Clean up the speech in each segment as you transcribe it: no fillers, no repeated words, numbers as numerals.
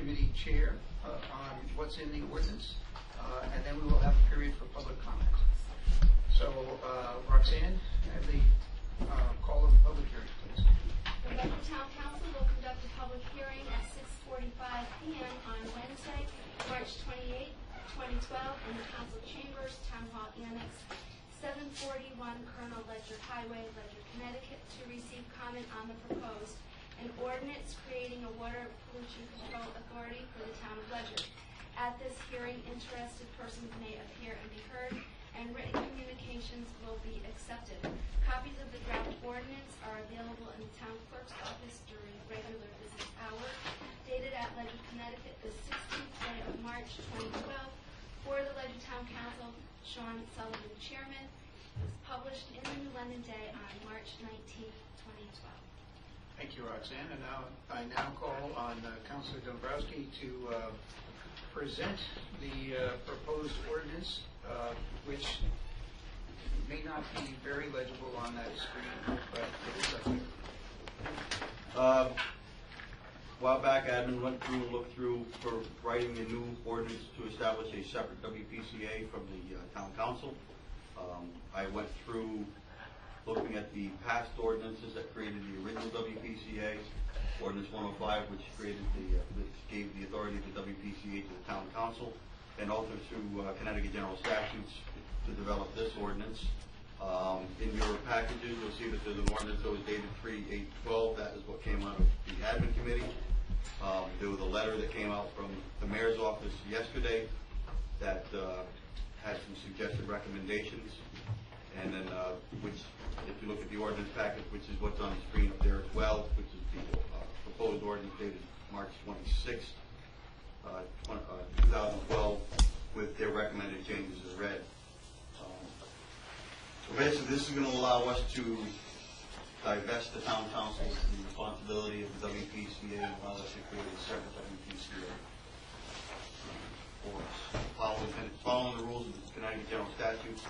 committee chair on what's in the ordinance, and then we will have a period for public comment. So, Roxanne, have the call of the public hearing, please. The Ledyard Town Council will conduct a public hearing at 6:45 p.m. on Wednesday, March 28, 2012, in the Council Chambers, Town Hall Annex, 741 Colonel Ledyard Highway, Ledyard, Connecticut, to receive comment on the proposed an ordinance creating a water pollution control authority for the town of Ledyard. At this hearing, interested persons may appear and be heard, and written communications will be accepted. Copies of the draft ordinance are available in the town clerk's office during regular business hours. Dated at Ledyard, Connecticut, the 16th day of March 2012, for the Ledyard Town Council, Sean Sullivan, Chairman. It was published in the New London Day on March 19, 2012. Thank you, Roxanne. And now I call on Councilor Dombrowski to present the proposed ordinance, which may not be very legible on that screen, but it is up there. A while back, admin went through and looked through for writing a new ordinance to establish a separate WPCA from the town council. I went through looking at the past ordinances that created the original WPCA, Ordinance 105, which gave the authority of the WPCA to the town council, and also through Connecticut general statutes to develop this ordinance. In your packages, you'll see that there's an ordinance that was dated 3/8/12. That is what came out of the admin committee. There was a letter that came out from the mayor's office yesterday that had some suggested recommendations, and then which, if you look at the ordinance package, which is what's on the screen up there as well, which is the proposed ordinance dated March 26, 2012, with their recommended changes as read. So basically, this is going to allow us to divest the town council of the responsibility of the WPCA and allow us to create a separate WPCA for us, following the rules of the Connecticut general statutes,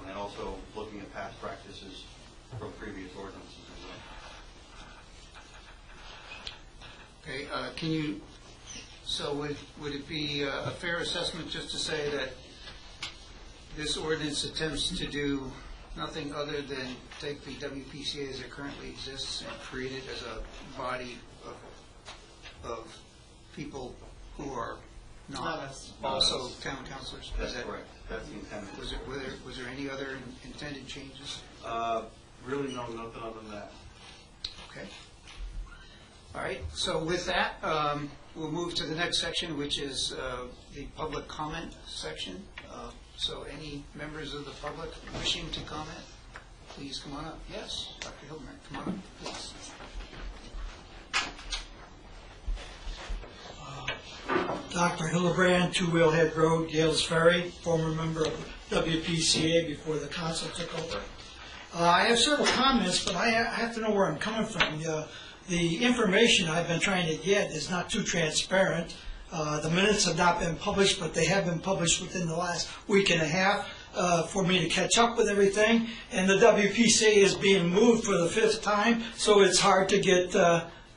and also looking at past practices from previous ordinances as well. Okay, so would it be a fair assessment just to say that this ordinance attempts to do nothing other than take the WPCA as it currently exists and create it as a body of people who are not also town councilors? That's correct. That's the intent. Was there any other intended changes? Really, no, nothing other than that. Okay. All right. So with that, we'll move to the next section, which is the public comment section. So any members of the public wishing to comment, please come on up. Yes, Dr. Hildebrand, come on up, please. Dr. Hildebrand, 2 Whalehead Road, Gales Ferry, former member of WPCA before the council took over. I have several comments, but I have to know where I'm coming from. The information I've been trying to get is not too transparent. The minutes have not been published, but they have been published within the last week and a half for me to catch up with everything. And the WPCA is being moved for the 5th time, so it's hard to get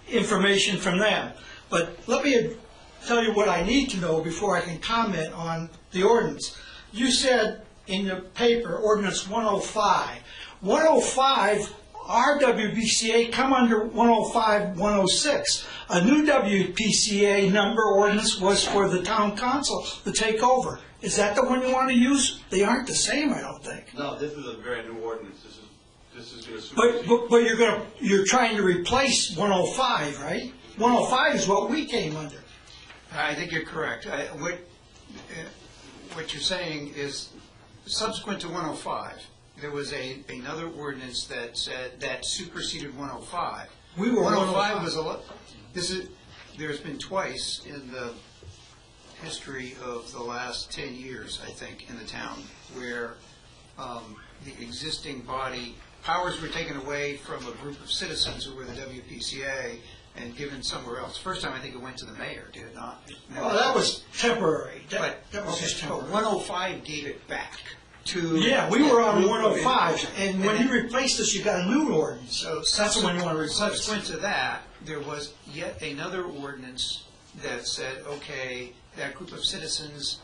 information from them. But let me tell you what I need to know before I can comment on the ordinance. You said in your paper, Ordinance 105. 105, our WPCA come under 105, 106. A new WPCA number ordinance was for the town council to take over. Is that the one you want to use? They aren't the same, I don't think. No, this is a very new ordinance. This is going to But you're trying to replace 105, right? 105 is what we came under. I think you're correct. What you're saying is, subsequent to 105, there was another ordinance that superseded 105. We were 105 was a lot. There's been twice in the history of the last 10 years, I think, in the town, where the existing body powers were taken away from a group of citizens who were the WPCA and given somewhere else. First time, I think it went to the mayor, did it not? Well, that was temporary. That was Okay, just but temporary. 105 gave it back to... Yeah, we were on 105, and when you replaced us, you got a new ordinance. So That's the one you want to replace. subsequent to that, there was yet another ordinance that said, okay, that group of citizens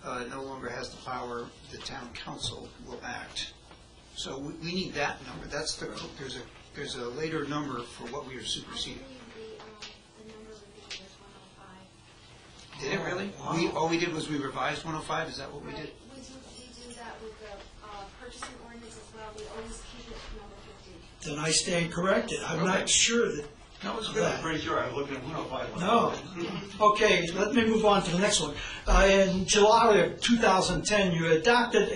no longer has the power, the town council will act. So we need that number. That's there's a later number for what we are superseding. The number would be just 105. Did it really? Wow. All we did was we revised 105, is that what we did? We do that with the purchasing ordinance as well. We always keep it number 50. Then I stand corrected. I'm Okay. not sure that. No, it's good. I'm pretty sure I was looking at 105. No. Okay, let me move on to the next one. In July of 2010, you adopted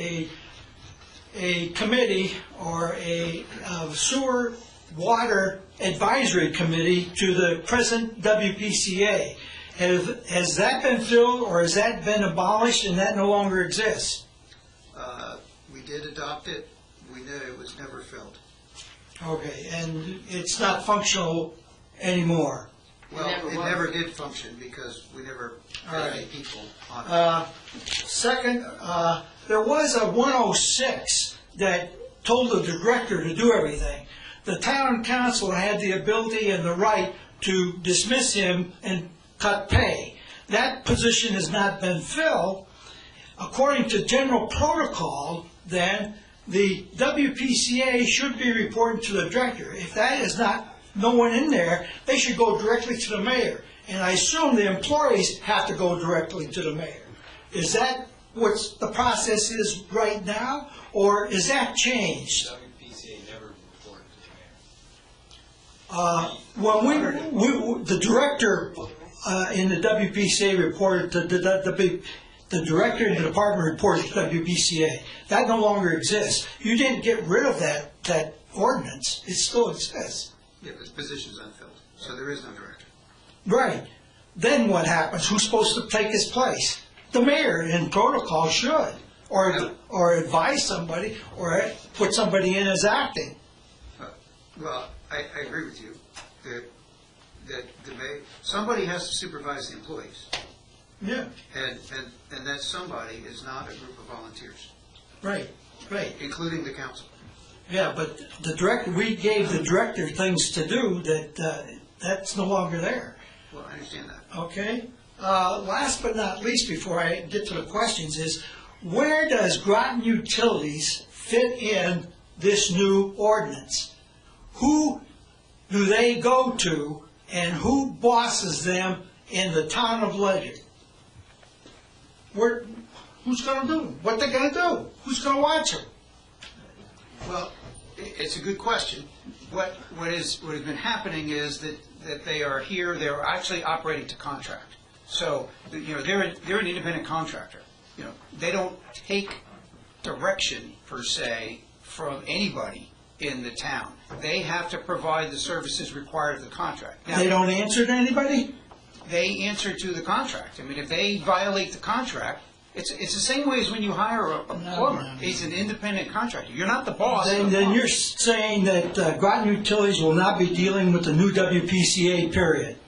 a committee or a sewer water advisory committee to the present WPCA. Has that been filled, or has that been abolished and that no longer exists? We did adopt it. We knew it was never filled. Okay, and it's not functional anymore. Well, it never did function because we never had any people on it. Second, there was a 106 that told the director to do everything. The town council had the ability and the right to dismiss him and cut pay. That position has not been filled. According to general protocol, then, the WPCA should be reporting to the director. If that is not, no one in there, they should go directly to the mayor. And I assume the employees have to go directly to the mayor. Is that what the process is right now, or is that changed? WPCA never reported to the mayor. When the director in the WPCA reported to the director in the department reported to WPCA. That no longer exists. You didn't get rid of that ordinance. It still exists. Yeah, but the position's unfilled, so there is no director. Right. Then what happens? Who's supposed to take his place? The mayor in protocol should, or advise somebody, or put somebody in as acting. Well, I agree with you that somebody has to supervise the employees, Yeah. and that somebody is not a group of volunteers, Right. Right. including the council. Yeah, but the director, we gave the director things to do that's no longer there. Well, I understand that. Okay. Last but not least, before I get to the questions, is where does Groton Utilities fit in this new ordinance? Who do they go to, and who bosses them in the town of Ledyard? Who's going to do them? What they going to do? Who's going to watch them? Well, it's a good question. What has been happening is that they are here. They're actually operating to contract. So they're an independent contractor. They don't take direction per se from anybody in the town. They have to provide the services required of the contract. Now, They don't answer to anybody? they answer to the contract. I mean, if they violate the contract, it's the same way as when you hire a plumber. no. He's an independent contractor. You're not the boss. of the Then plumber. you're saying that Groton Utilities will not be dealing with the new WPCA, period.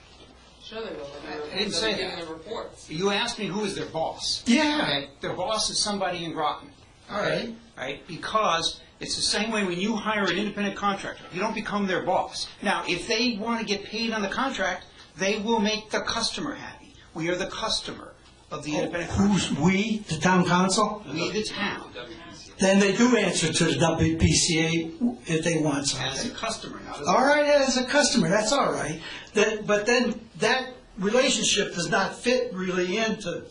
Sure they will. I didn't say They're that. giving the reports. You asked me who is their boss. Yeah. Okay? Their boss is somebody in Groton. All right. Right? Because it's the same way when you hire an independent contractor. You don't become their boss. Now, if they want to get paid on the contract, they will make the customer happy. We are the customer of the independent Who's contractor. we, the town council? We, the town, WPCA. Then they do answer to the WPCA if they want as a something. customer, not as a... All right, as a customer, that's all right. But then that relationship does not fit really into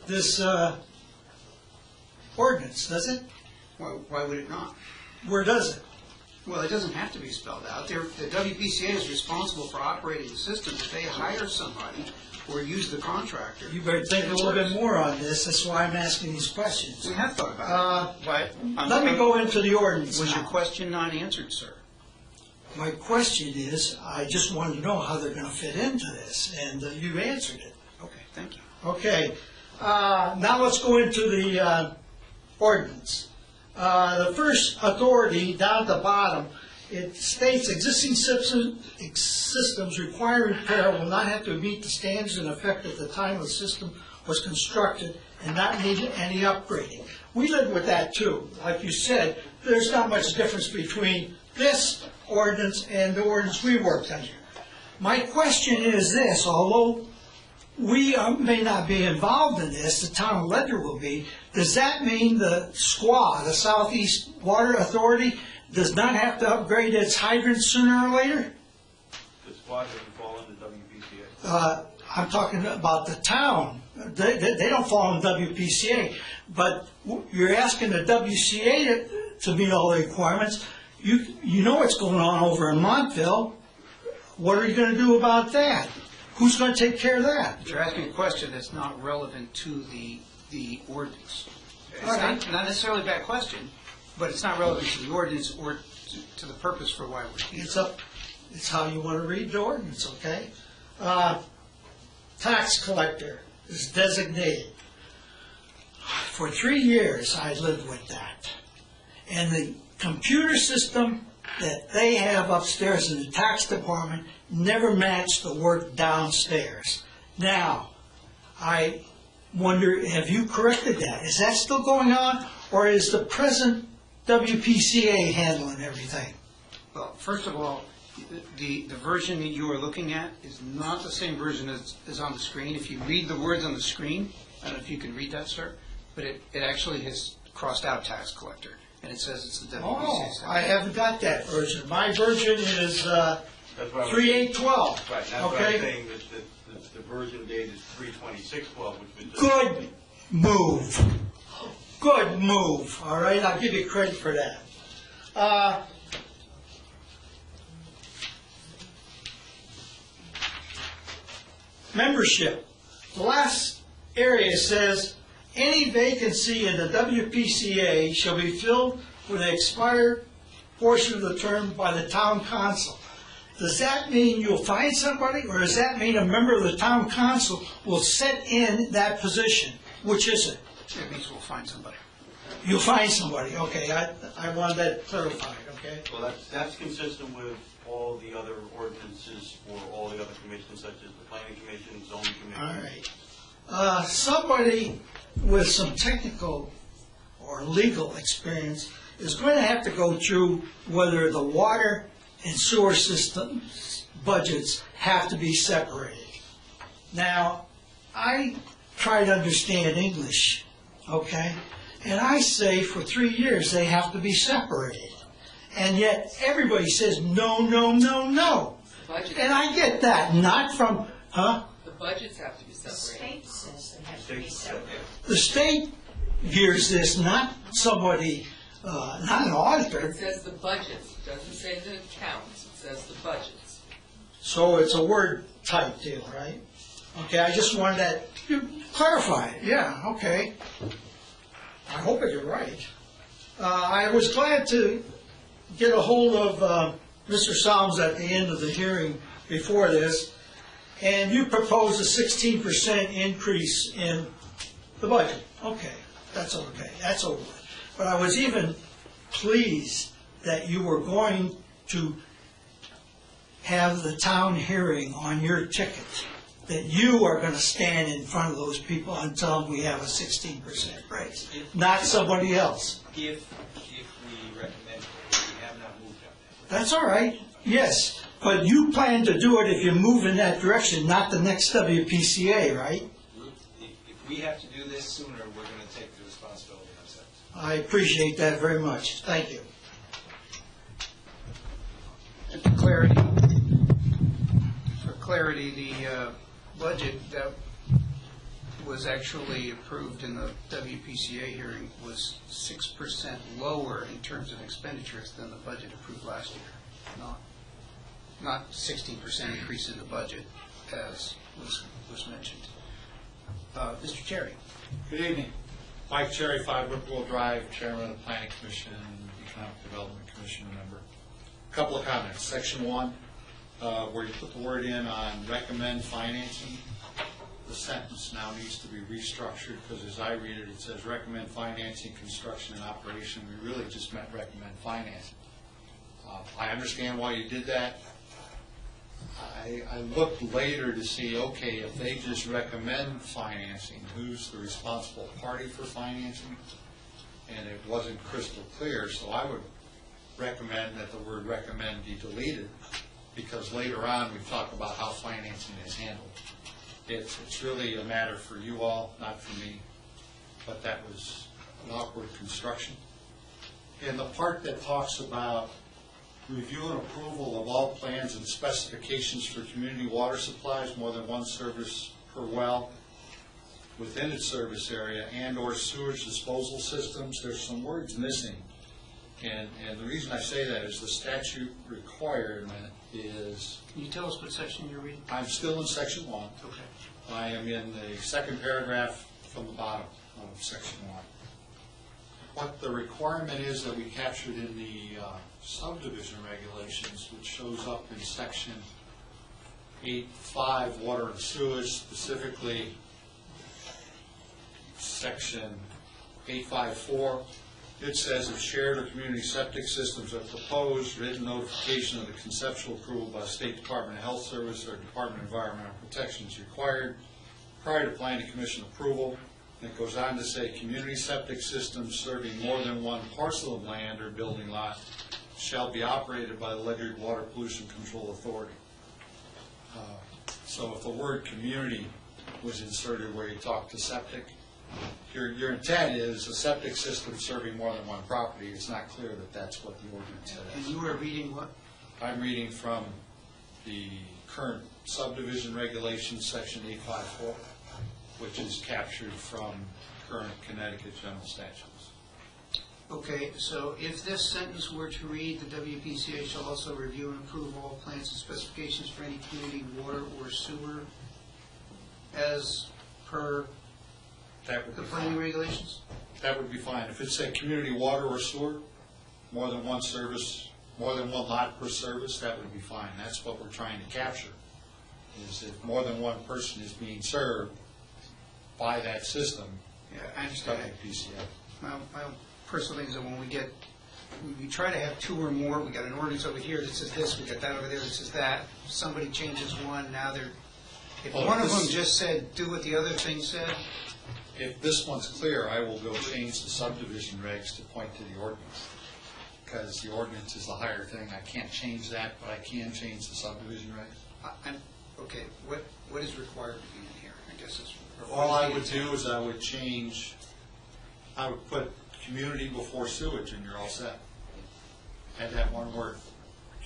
this ordinance, does it? Why would it not? Where does it? Well, it doesn't have to be spelled out. The WPCA is responsible for operating the system. If they hire somebody or use the contractor... You better think a little bit more on this. That's why I'm asking these questions. We have thought about it. But Let me go into the ordinance Was your now. question not answered, sir? My question is, I just wanted to know how they're going to fit into this, and you answered it. Okay, thank you. Okay, now let's go into the ordinance. The first authority, down at the bottom, it states existing systems requiring repair will not have to meet the standards in effect at the time the system was constructed and not need any upgrading. We live with that too. Like you said, there's not much difference between this ordinance and the ordinance we worked under. My question is this, although we may not be involved in this, the town of Ledyard will be. Does that mean the SWA, the Southeast Water Authority, does not have to upgrade its hydrants sooner or later? The squad doesn't fall under WPCA. I'm talking about the town. They don't fall in WPCA, but you're asking the WCA to meet all the requirements. You know what's going on over in Montville. What are you going to do about that? Who's going to take care of that? You're asking a question that's not relevant to the ordinance. It's All right. not necessarily a bad question, but it's not relevant to the ordinance or to the purpose for why we're here. It's how you want to read the ordinance, okay? Tax collector is designated. For 3 years, I lived with that. And the computer system that they have upstairs in the tax department never matched the work downstairs. Now, I wonder, have you corrected that? Is that still going on, or is the present WPCA handling everything? Well, first of all, the version that you are looking at is not the same version as on the screen. If you read the words on the screen, I don't know if you can read that, sir, but it actually has crossed out tax collector, and it says it's the WPCA. Oh, I haven't got that version. My version is That's why 3812. Right, that's what I'm Okay? saying, that the version date is 3/26/12, which was... Good move. Good move. All right, I'll give you credit for that. Membership. The last area says, any vacancy in the WPCA shall be filled with an expired portion of the term by the town council. Does that mean you'll find somebody, or does that mean a member of the town council will sit in that position? Which is it? It means we'll find somebody. You'll find somebody, okay, I wanted that clarified, okay? Well, that's consistent with all the other ordinances for all the other commissions, such as the planning commission, zoning commission. All right. Somebody with some technical or legal experience is going to have to go through whether the water and sewer system budgets have to be separated. Now, I try to understand English, okay? And I say for 3 years they have to be separated. And yet everybody says no, no, no, no. Budget. And I get that, not from, huh? The budgets have to be The separated. state says they have to be separate. The state hears this, not somebody, not an auditor. It says the budgets, it doesn't say the accounts, it says the budgets. So it's a word type deal, right? Okay, I just wanted that, you clarify it, yeah, okay. I hope you're right. I was glad to get a hold of Mr. Salms at the end of the hearing before this, and you proposed a 16% increase in the budget. Okay, that's over. But I was even pleased that you were going to have the town hearing on your ticket, that you are going to stand in front of those people and tell them we have a 16% raise, not somebody else. If we recommend it, we have not moved on that. That's all right, yes, but you plan to do it if you move in that direction, not the next WPCA, right? If we have to do this sooner, we're going to take the responsibility ourselves. I appreciate that very much, thank you. And for clarity, the budget that was actually approved in the WPCA hearing was 6% lower in terms of expenditures than the budget approved last year. Not 16% increase in the budget, as was mentioned. Mr. Cherry. Good evening. Mike Cherry, 5 Whipple Drive, Chairman of the Planning Commission and Economic Development Commission member. A couple of comments. Section 1, where you put the word in on recommend financing, the sentence now needs to be restructured, because as I read it, it says recommend financing, construction, and operation. We really just meant recommend financing. I understand why you did that. I looked later to see, okay, if they just recommend financing, who's the responsible party for financing? And it wasn't crystal clear, so I would recommend that the word recommend be deleted, because later on we talk about how financing is handled. It's really a matter for you all, not for me, but that was an awkward construction. And the part that talks about review and approval of all plans and specifications for community water supplies, more than one service per well within its service area, and/or sewage disposal systems, there's some words missing. And the reason I say that is the statute requirement is, Can you tell us what section you're reading? I'm still in section 1. Okay. I am in the second paragraph from the bottom of section 1. What the requirement is that we captured in the subdivision regulations, which shows up in section 8.5, water and sewage, specifically section 8.5.4, it says if shared or community septic systems are proposed, written notification of the conceptual approval by State Department of Health Service or Department of Environmental Protection is required prior to Planning Commission approval. And it goes on to say community septic systems serving more than one parcel of land or building lot shall be operated by the Ledyard Water Pollution Control Authority. So if the word community was inserted where you talk to septic, your intent is a septic system serving more than one property. It's not clear that that's what the ordinance says. And you were reading what? I'm reading from the current subdivision regulations, section 8.5.4, which is captured from current Connecticut general statutes. Okay, so if this sentence were to read, the WPCA shall also review and approve all plans and specifications for any community water or sewer as per That would the be planning fine. regulations? That would be fine. If it said community water or sewer, more than one service, more than one lot per service, that would be fine. That's what we're trying to capture, is if more than one person is being served by that system, Yeah, I understand. WPCA. My own personal thing is that when we try to have two or more, we got an ordinance over here that says this, we got that over there that says that, somebody changes one, now they're, if Well, one of them this- just said, do what the other thing said, If this one's clear, I will go change the subdivision regs to point to the ordinance, because the ordinance is the higher thing. I can't change that, but I can change the subdivision regs. okay, what is required to be in here, I guess is. All I would do is I would put community before sewage, and you're all set. Add that one word,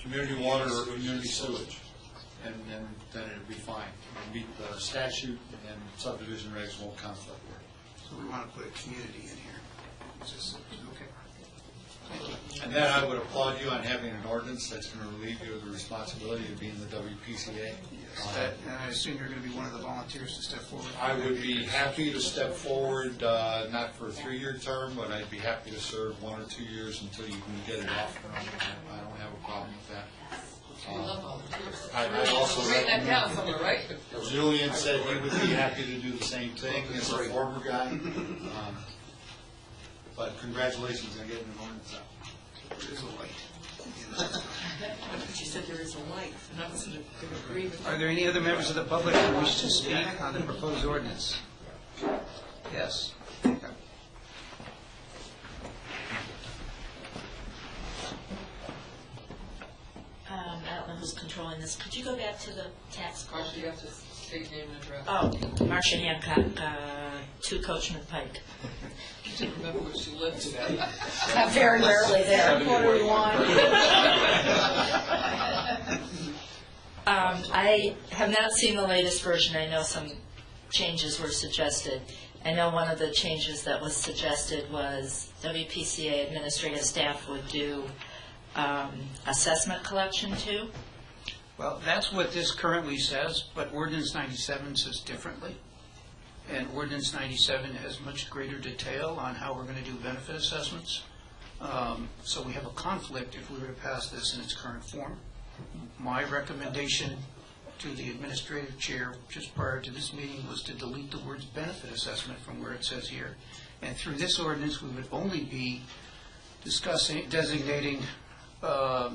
community water or community sewage, and then it'd be fine. It'll meet the statute, and subdivision regs won't conflict with it. So we want to put a community in here. It's just, okay. Thank you. And then I would applaud you on having an ordinance that's going to relieve you of the responsibility of being the WPCA. And I assume you're going to be one of the volunteers to step forward. I would be happy to step forward, not for a 3-year term, but I'd be happy to serve 1 or 2 years until you can get it off. I don't have a problem with that. I also Write that down somewhere, right? Julian said he would be happy to do the same thing as a former guy. But congratulations on getting an ordinance out. There is a light. She said there is a light, and I was in agreement. Are there any other members of the public who wish to speak on the proposed ordinance? Yes. I don't know who's controlling this. Could you go back to the tax Or collector? you have to state name and address. Oh, Marcia Hancock, 2 Coachman Pike. You didn't remember where she lived today. I'm very rarely there. I have not seen the latest version. I know some changes were suggested. I know one of the changes that was suggested was WPCA administrative staff would do assessment collection too. Well, that's what this currently says, but ordinance 97 says differently. And ordinance 97 has much greater detail on how we're going to do benefit assessments. So we have a conflict if we were to pass this in its current form. My recommendation to the administrative chair just prior to this meeting was to delete the words benefit assessment from where it says here. And through this ordinance, we would only be designating the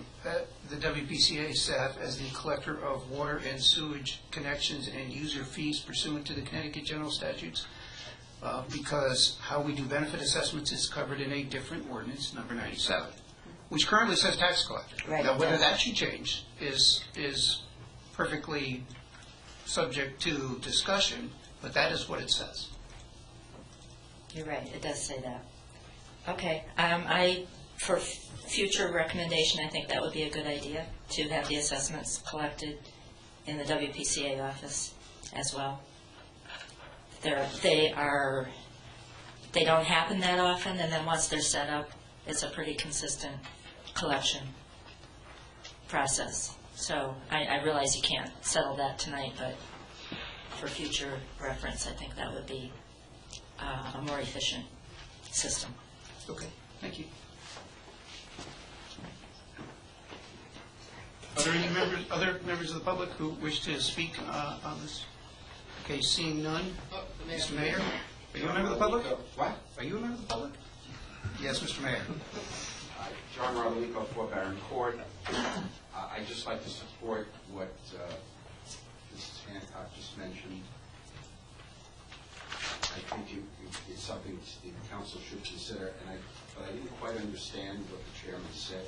WPCA staff as the collector of water and sewage connections and user fees pursuant to the Connecticut general statutes, because how we do benefit assessments is covered in a different ordinance, number 97, which currently says tax collector. Right, Now, it whether does. that should change is perfectly subject to discussion, but that is what it says. You're right, it does say that. Okay, for future recommendation, I think that would be a good idea, to have the assessments collected in the WPCA office as well. They don't happen that often, and then once they're set up, it's a pretty consistent collection process. So I realize you can't settle that tonight, but for future reference, I think that would be a more efficient system. Okay, thank you. Are there any other members of the public who wish to speak on this? Okay, seeing none. Mr. Mayor, are you a member of the public? What? Are you a member of the public? Yes, Mr. Mayor. John Rodolico, 4 Barron Court. I'd just like to support what Mrs. Hancock just mentioned. I think it's something the council should consider, but I didn't quite understand what the chairman said.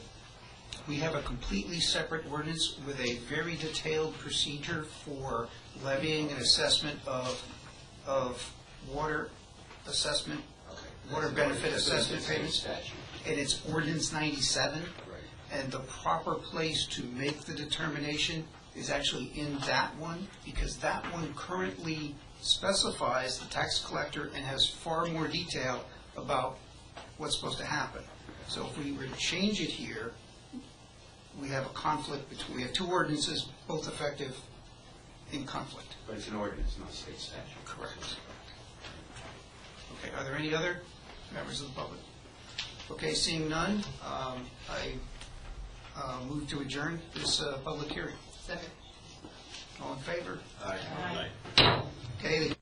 We have a completely separate ordinance with a very detailed procedure for levying an assessment of water assessment, water benefit assessment payments. And it's ordinance 97. And the proper place to make the determination is actually in that one, because that one currently specifies the tax collector and has far more detail about what's supposed to happen. So if we were to change it here, we have a conflict between, we have two ordinances, both effective in conflict. But it's an ordinance, not a state statute. Correct. Okay, are there any other members of the public? Okay, seeing none, I move to adjourn this public hearing. Second. All in favor? Aye. Aye. Okay,